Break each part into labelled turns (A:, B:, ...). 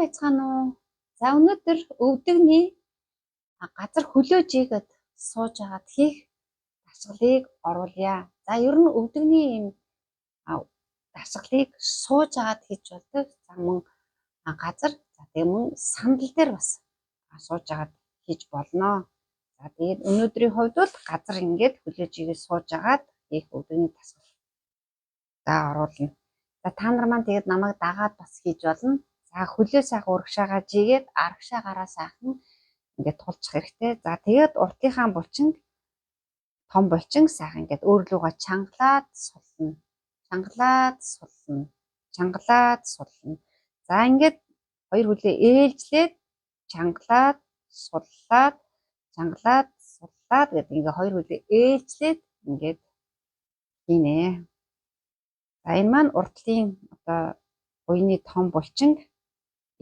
A: байцгаана уу? За өнөөдөр өвдөгний газар хөлөөж игээд сууж агаад хийх дасгалыг оруулъя. За ер нь өвдөгний ийм дасгалыг сууж агаад хийж болдог. За мөн газар за тэгээ мөн сандал дээр бас сууж агаад хийж болно. За тэгээд өнөөдрийн хувьд бол газар ингээд хөлөөж игээд сууж агаад хийх өвдөгний дасгал. За оруулна. За та нар маань тэгээд намайг дагаад бас хийж болно. За хөлөө сайхан урагшаагаа жигээд арагшаагараа сайхан ингээд тулчих хэрэгтэй. За тэгээд уртынхаа булчинг том булчин сайхан ингээд өөрлөгөө чангалаад сулна. Чангалаад сулна. Чангалаад сулна. За ингээд хоёр хөлөө ээлжлээд чангалаад суллаад чангалаад суллаад гэдэг ингээд хоёр хөлөө ээлжлээд ингээд хийнэ. За энэ маань уртлын одоо буйны том булчинг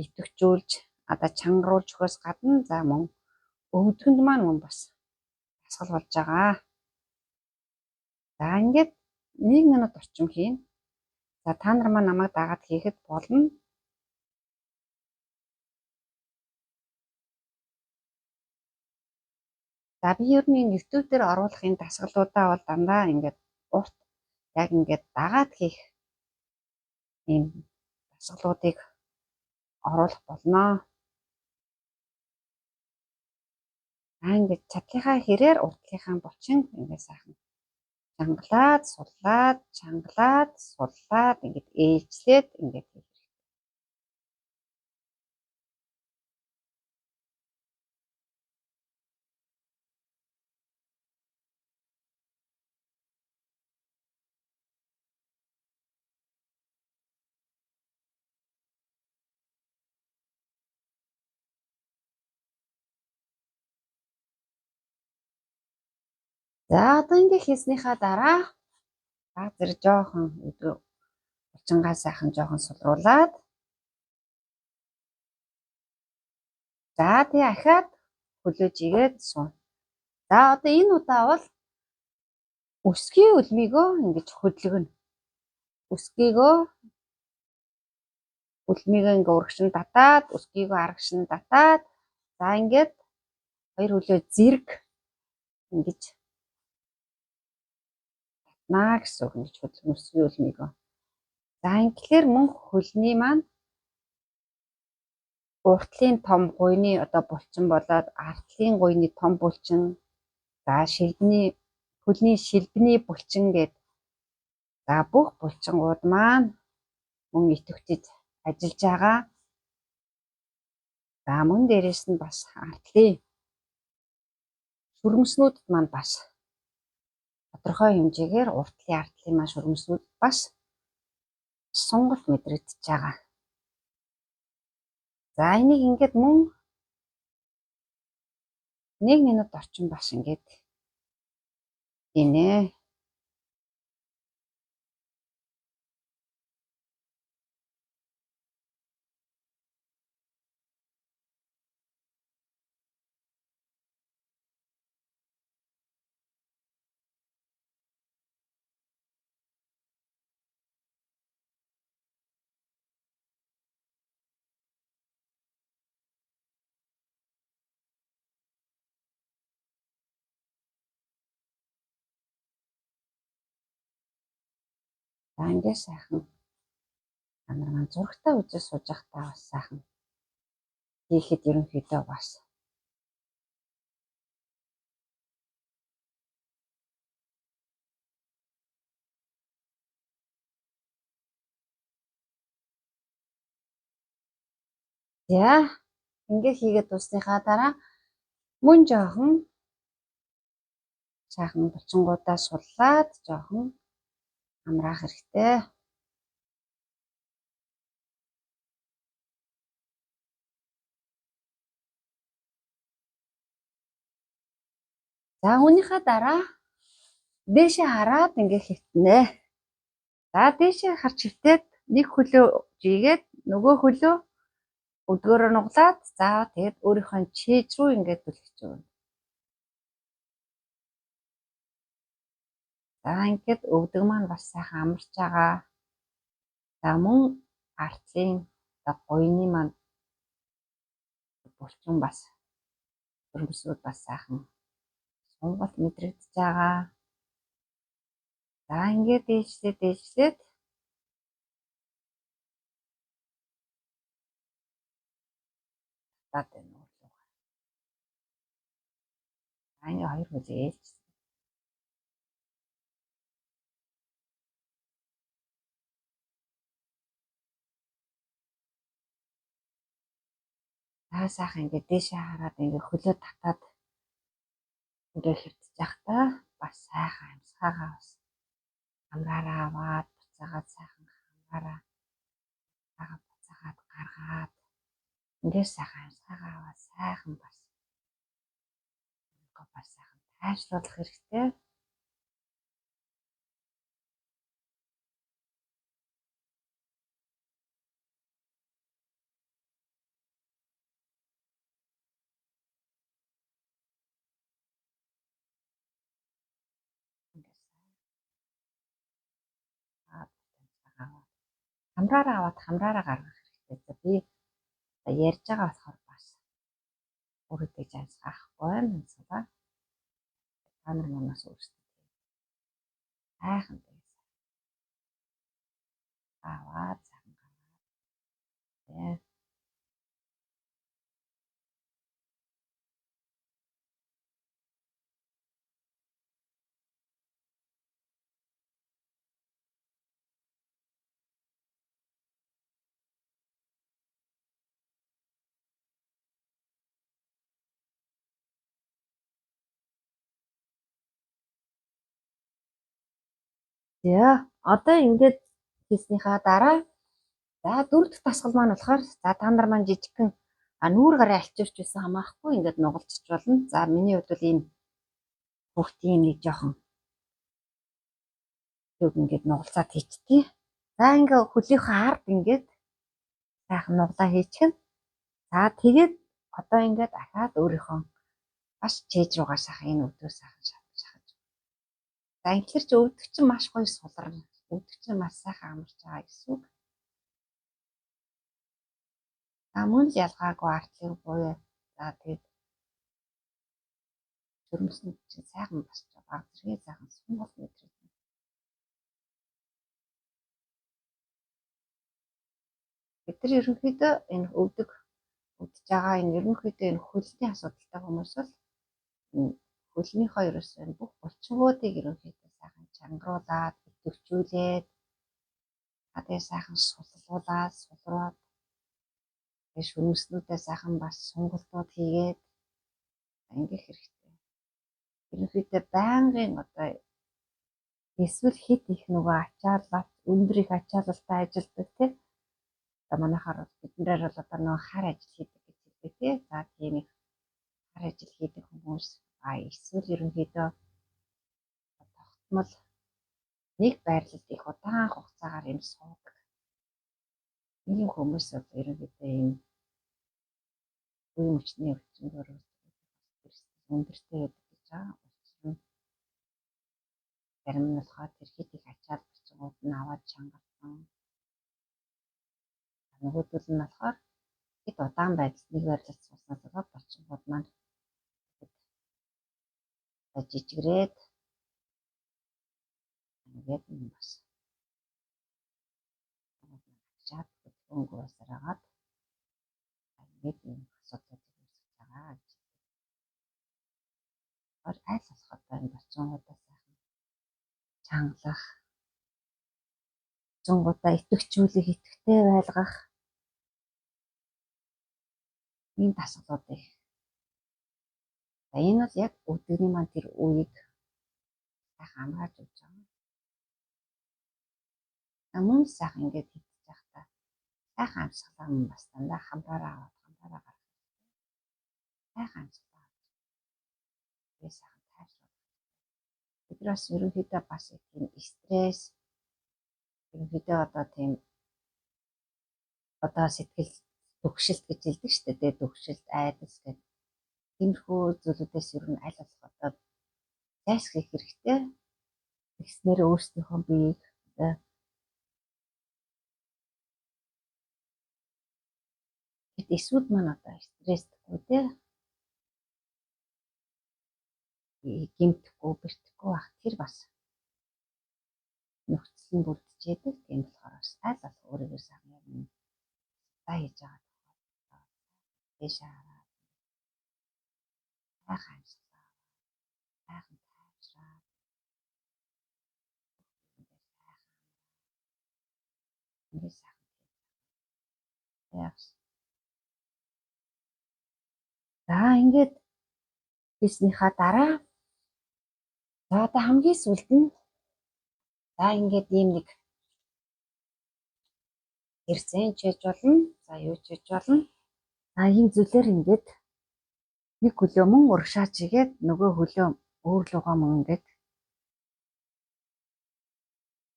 A: идэвхжүүлж одоо чангаруулж өгөхөөс гадна за мөн өвдгөнд маань мөн бас дасгал болж байгаа. За ингээд 1 минут орчим хийн. За та нар маань намайг дагаад хийхэд болно. За би ер нь YouTube дээр оруулах энэ дасгалуудаа бол дандаа ингээд урт яг ингээд дагаад хийх ийм дасгалуудыг оруулах болно. Ингээд чадлынхаа хэрээр уртлынхаа булчин ингээд сайхан чангалаад суллаад чангалаад суллаад ингээд ээлжлээд ингээд хийх. За одоо ингэ хийснийхаа дараа газар жоохон булчингаа сайхан жоохон сулруулад за тэгээ ахаад хөлөөж игээд суун. За одоо энэ удаа бол өсгийн үлмийгөө ингэж хөдлөгнө. Өсгийгөө үлмийгөө ингээ урагшин татаад өсгийгөө арагшин татаад за ингээд хоёр хөлөө зэрэг ингэж татнаа гэсэн үг ингэж хөдлөн өсгийн үлмийгөө. За ингээр мөн хөлний маань уртлын том гуйны одоо булчин болоод артлын гуйны том булчин за хөлний шилбэний булчин гээд за бүх булчингууд маань мөн идэвхжиж ажиллаж байгаа. За мөн дээрээс нь бас артлын шүрмснүүдэд маань бас тодорхой хэмжээгээр уртлын артлын маань шүрмснүүд бас сонголт мэдрэгдэж байгаа. За энийг ингээд мөн 1 минут орчим бас ингээд хийнэ. За ингээд сайхан та нар маань зурагтаа үзэж сууж байхдаа бас сайхан хийхэд ерөнхийдөө бас за ингээд хийгээд дуусныхаа дараа мөн жоохон сайхан булчингуудаа суллаад жоохон амраах хэрэгтэй. За үүнийхээ дараа дээшээ хараад ингээ хөвтнэ. За дээшээ харж хөвтөөд нэг хөлөө жигээд нөгөө хөлөө өдгөөрөө нуглаад за тэгээд өөрийнхөө чийж рүү ингээ түлхэж өгнө. За ингээд өвдөг маань бас сайхан амарч байгаа. За мөн артлын гуйны маань булчин бас хөрмсүүд бас сайхан сонголт мэдрэгдэж байгаа. За ингээд дээжлээд татаад байна уу? За ингээд хоёр хөлөө ээлж. За сайхан ингээд дээшээ хараад ингээд хөлөө татаад ингээд хэвтэж явахдаа бас сайхан амьсгаагаа бас хамраараа аваад буцаагаад сайхан хамраараа буцаагаад гаргаад ингээд сайхан амьсгаагаа аваад сайхан бас сайхан тайвшруулах хэрэгтэй. Хамраараа аваад хамраараа гаргах хэрэгтэй. Би ярьж байгаа болохоор бас өөрөөдөө амьсгаахгүй юмсгаа та нар манаас өөрсдөө сайхан аваад сайхан гаргаад за одоо ингээд хийснийхаа дараа за дөрөв дэх дасгал маань болохоор за та нар маань жижигхэн нүүр гараа алчирч байсан хамаахгүй ингээд нугалчих болно. За миний хувьд бол ийм хүүхдийн нэг жоохон юг ингээд нугалцаад хийчтээ. За ингээд хөлийнхөө ард ингээд сайхан нуглаа хийчихэн. За тэгээд одоо ингээд дахиад өөрийнхөө бас чэйж руугаа сайхан энэ өвдөө сайхан шахаж. За ингээр чи өвдөг чинь маш гоё сулрна. Өвдөг чинь маш сайхан амарч байгаа гэсэн үг. За мөн л ялгаагүй артлын буюу за тэгээд хөрмөсний чинь сайхан бас баг зэрэг сайхан сонголт мэдрэг. Бид нар ерөнхийдөө энэ өвдөж байгаа энэ ерөнхийдөө энэ хөлний асуудалтай хүмүүс бол хөлний хоёроос энэ бүх булчингуудыг ерөнхийдөө сайхан чангаруулад идэвхжүүлээд тэгээ сайхан сулруулаад сулраад тэгээ шүмжлүүдээ сайхан бас сонголтууд хийгээд ингэх хэрэгтэй. Ерөнхийдөө байнгын одоо эсвэл хит их нөгөө ачаалал өндөр их ачаалалтай ажилдаг тийм манайхаар биднээр бол одоо нөгөө хар ажил хийдэг гэж хэлдэг тийм. За тийм их хар ажил хийдэг хүмүүс эсвэл ерөнхийдөө тогтмол нэг байрлалд их удаан хугацаагаар юм суудаг. Ийм хүмүүс бол ерөнхийдөө ийм үе мөчний өвчнөөр өндөртэй байдаг гэж байгаа. Зарим нь болохоор тэр хит их ачаал булчингууд нь аваад чангалсан. Нөгөөдөл нь болохоор хэд удаан байдалд нэг байрлалд сууснаас болоод булчингууд маань жижигрээд ингээд юм бас чад өнгөөсөр агаад ингээд юм асуудал үүсэж байгаа гэж. Аль болох энэ булчингуудаа сайхан чангалах, булчингуудаа идэвхжүүлэх, идэвхтэй байлгах ийм дасгалуудыг. За энэ бол яг өвдөгний маань тэр үеийг сайхан амрааж өгч байгаа. Мөн сайхан ингээд хийчих байхдаа сайхан амьсгалаа мөн бас дандаа хамраараа аваад хамраараа гаргах. Сайхан амьсгалаа авч. Тэгээ сайхан тайвшруулах. Бид бас ерөнхийдөө бас тийм стресс ерөнхийдөө одоо тийм одоо сэтгэл төгшөлт гэж хэлдэг шүү дээ. Төгшөлт, айдас гэх тиймэрхүү зүйлүүдээс ер нь аль болох одоо зайлсхийх хэрэгтэй. Тэгснээр өөрсдийнхөө биеийг Тэгэд эсвүүд маань одоо стресстэй тий гэмтэхгүй бэртэхгүй байх тэр бас нөхцөл нь бүрдчихэд тийм болохоор бас аль болох өөрийгөө сайн юм хийж байгаа тийш хараад хайх амьсгалаа хайхан тайвшраад ингэ сайхан яах. За ингээд хийснийхаа дараа за одоо хамгийн сүүлд нь за ингээд ийм нэг эрзэн ч хийж болно. За юу ч хийж болно. За ийм зүйлээр ингээд нэг хөлөө мөн урагшаач игээд нөгөө хөлөө өөр лугаа мөн ингээд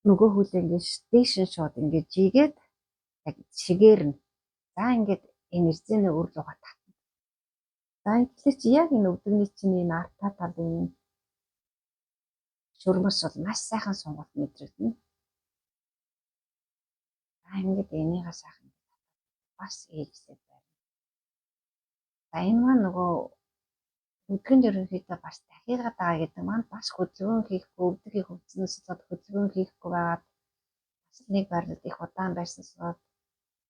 A: нөгөө хөлөө ингээд дээш нь шууд ингээд жигээд яг шигээрнэ. За ингээд энэ эрзэний өөр лугаа татна. За тэгэхээр чи яг энэ өвдөгний чинь энэ артаа талын шүрмэс бол маш сайхан сонголт мэдрэгдэнэ. За ингээд энийгээ сайхан бас ээлжлээд байна. За энэ маань нөгөө өдгөнд ерөнхийдөө бас дахиагаад байгаа гэдэг маань бас хөдөлгөөн хийхгүй өвдгийг хөвцнөөс хөдөлгөөн хийхгүй байгаад бас нэг байрлал их удаан байснаас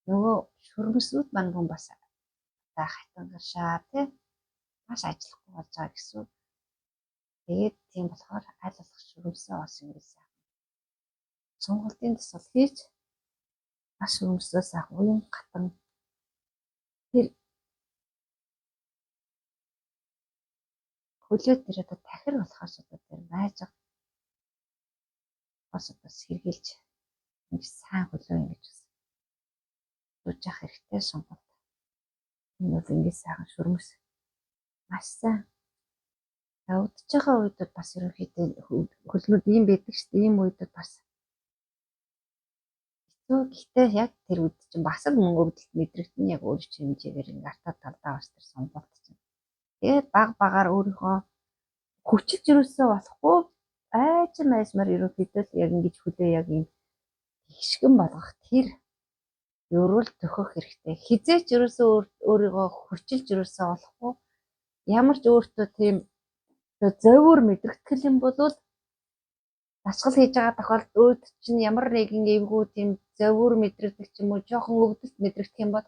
A: нөгөө шүрмэсүүд маань хүн бас одоо хатан гаршаа тий маш ажиллахгүй болж байгаа гэсэн. Тэгээд тийм болохоор аль болох шүрмэсээ бас ингэж сайхан сонголтын тусал хийж маш шүрмэсээ сайхан уян гатан тэр хөлөө тэр одоо тахир болохоос одоо тэр байж бас одоо сэргийлж ингэж сайн хөлөө ингэж дууж явах хэрэгтэй сонголт. Энэ бол ингэж сайхан шүрмэс маш сайн өвдөж байгаа үед бас ерөнхийдөө хөлнүүд ийм байдаг шүү дээ. Ийм үед бас хэцүү гэхдээ яг тэр үед чинь бас л мөн өвдөлт мэдрэгдэн яг өөр хэмжээгээр ингэ артаа талдаа бас тэр сонголт чинь. Тэгээд баг багаар өөрийнхөө хүчилж юусоо болохгүй айжмаар ерөнхийдөө яг ингэж хөлөө яг ийм хишгэн болгох тэр ерөөл төхөх хэрэгтэй. Хизээч юусоо өөрийгөө хүчилж юусоо болохгүй ямар ч өөртөө тийм зовөр мэдрэгдэх юм бол дасгал хийж байгаа тохиолдолд чинь ямар нэгэн эвгүй тийм зовөр мэдрэгдэх ч юм уу жоохон өвдөлт мэдрэгдэх юм бол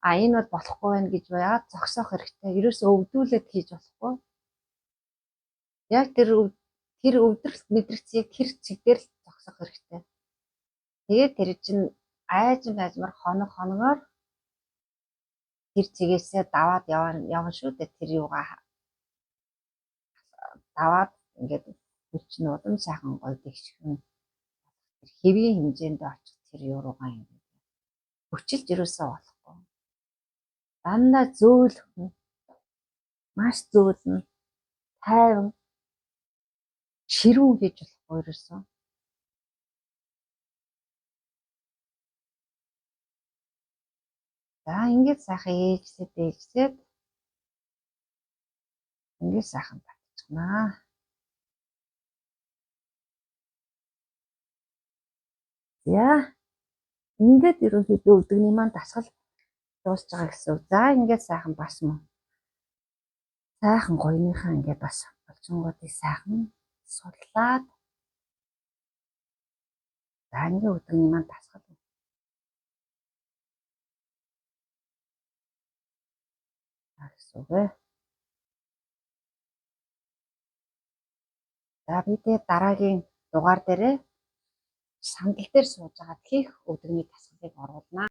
A: энэ бол болохгүй байна гэж яа зогсоох хэрэгтэй. Ерөөсөө өвдүүлээд хийж болохгүй. Яг тэр өвдөлт мэдрэгцийг тэр чигдэр л зогсоох хэрэгтэй. Тэгээд тэр чинь айжмаар хоногоор тэр чигээсээ даваад явна шүү дээ. Тэр юугаа даваад ингээд хүч нь удам сайхан гоё тэгшхэн тэр хэвийн хэмжээнд очих тэр юуруугаа ингээд хүчилж юусаа болохгүй. Дандаа зөөлхөн маш зөөлнө тайван ширүүн хийж болохгүй ерөөсөө. За ингээд сайхан ээлжлээд ингээд сайхан татчихнаа. За ингээд ерөнхийдөө өвдөгний маань дасгал дуусж байгаа гэсэн. За ингээд сайхан бас мөн сайхан гоёныхаа ингээд бас болчингуудыг сайхан судлаад за ингээд өвдөгний маань дасгал гэсэн үг ээ. За би тэгээд дараагийн дугаар дээрээ сандал дээр сууж байгаа хийх өвдөгний дасгалыг оруулнаа.